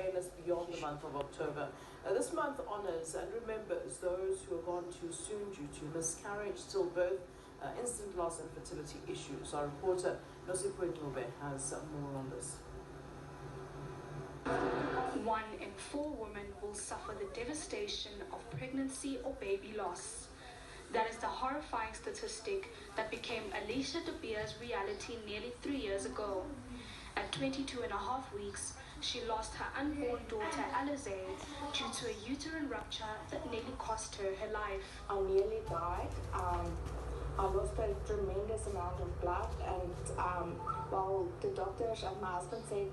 awareness beyond the month of October. This month honors and remembers those who are gone too soon due to miscarriage, stillbirth, instant loss and fertility issues. Our reporter Nosipho Ncube has more on this. 1 in 4 women will suffer the devastation of pregnancy or baby loss. That is the horrifying statistic that became Alicia De Beer's reality nearly 3 years ago. At 22 and a half weeks, she lost her unborn daughter Alize due to a uterine rupture that nearly cost her her life. I nearly died. I lost a tremendous amount of blood, and while the doctors and my husband said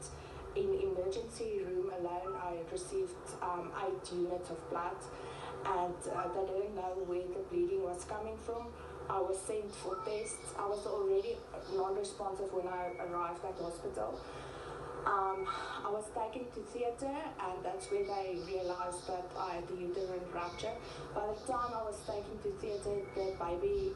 in emergency room alone I received 8 units of blood, and they didn't know where the bleeding was coming from. I was sent for tests. I was already non-responsive when I arrived at hospital. I was taken to theatre, and that's where they realized that I had the uterine rupture. By the time I was taken to theatre, the baby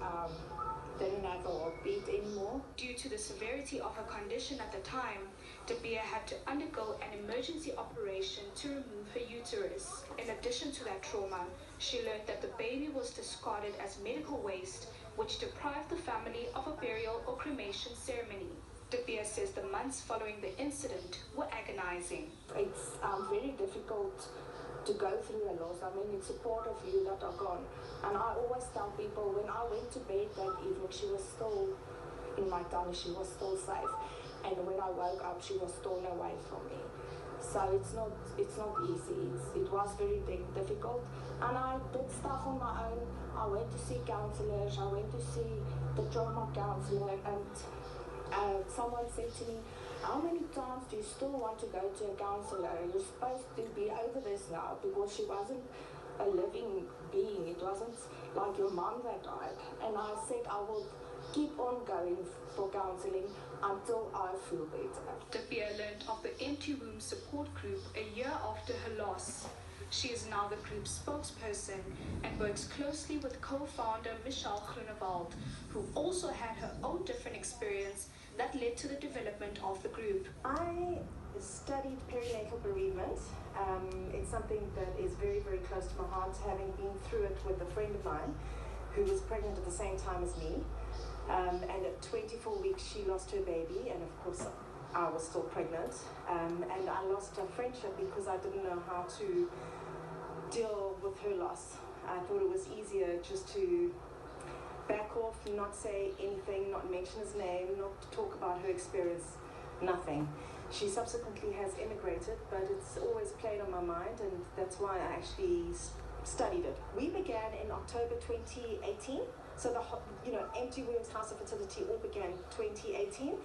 didn't have a heartbeat anymore. Due to the severity of her condition at the time, De Beer had to undergo an emergency operation to remove her uterus. In addition to that trauma, she learned that the baby was discarded as medical waste, which deprived the family of a burial or cremation ceremony. De Beer says the months following the incident were agonizing. It's very difficult to go through a loss. I mean, it's a part of you that are gone. And I always tell people, when I went to bed that evening, she was still in my tummy, she was still safe. And when I woke up, she was torn away from me. So it's not easy. It was very difficult. And I did stuff on my own. I went to see counselors. I went to see the trauma counselor, and someone said to me, how many times do you still want to go to a counselor? You're supposed to be over this now, because she wasn't a living being. It wasn't like your mom that died. And I said I will keep on going for counseling until I feel better. De Beer learned of the Empty Womb support group a year after her loss. She is now the group's spokesperson and works closely with co-founder Michelle Groenewald, who also had her own different experience that led to the development of the group. I studied perinatal bereavement. It's something that is very, very close to my heart, having been through it with a friend of mine who was pregnant at the same time as me. And at 24 weeks, she lost her baby, and of course, I was still pregnant. And I lost a friendship because I didn't know how to deal with her loss. I thought it was easier just to back off, not say anything, not mention his name, not talk about her experience, nothing. She subsequently has immigrated, but it's always played on my mind, and that's why I actually studied it. We began in October 2018, so the Empty Wombs House of Fertility all began 2018,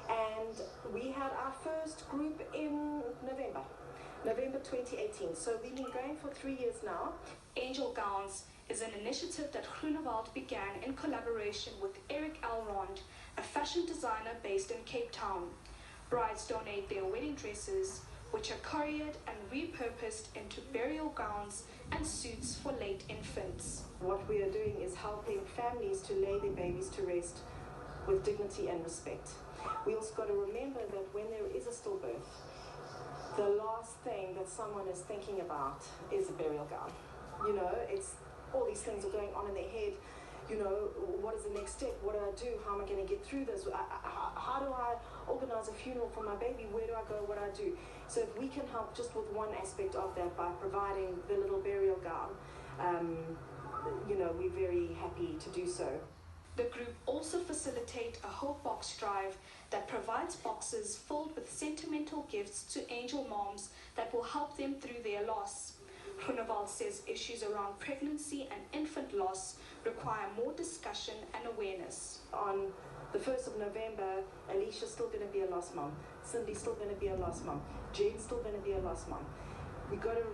and we had our first group in November 2018. So we've been going for 3 years now. Angel Gowns is an initiative that Groenewald began in collaboration with Eric Elrond, a fashion designer based in Cape Town. Brides donate their wedding dresses, which are couriered and repurposed into burial gowns and suits for late infants. What we are doing is helping families to lay their babies to rest with dignity and respect. We also got to remember that when there is a stillbirth, the last thing that someone is thinking about is a burial gown. You know, it's all these things are going on in their head. You know, what is the next step? What do I do? How am I going to get through this? How do I organize a funeral for my baby? Where do I go? What do I do? So if we can help just with one aspect of that by providing the little burial gown, you know, we're very happy to do so. The group also facilitate a Hope Box drive that provides boxes filled with sentimental gifts to angel moms that will help them through their loss. Groenewald says issues around pregnancy and infant loss require more discussion and awareness. On the 1st of November, Alicia's still going to be a lost mom. Cindy's still going to be a lost mom. Jane's still going to be a lost mom. We've got to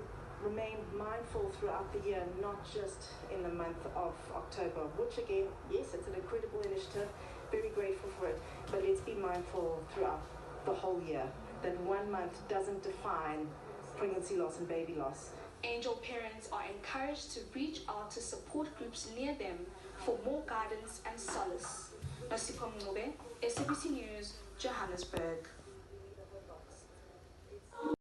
remain mindful throughout the year, not just in the month of October, which again, yes, it's an incredible initiative, very grateful for it, but let's be mindful throughout the whole year that 1 month doesn't define pregnancy loss and baby loss. Angel parents are encouraged to reach out to support groups near them for more guidance and solace. Nosipho Ncube, SABC News, Johannesburg.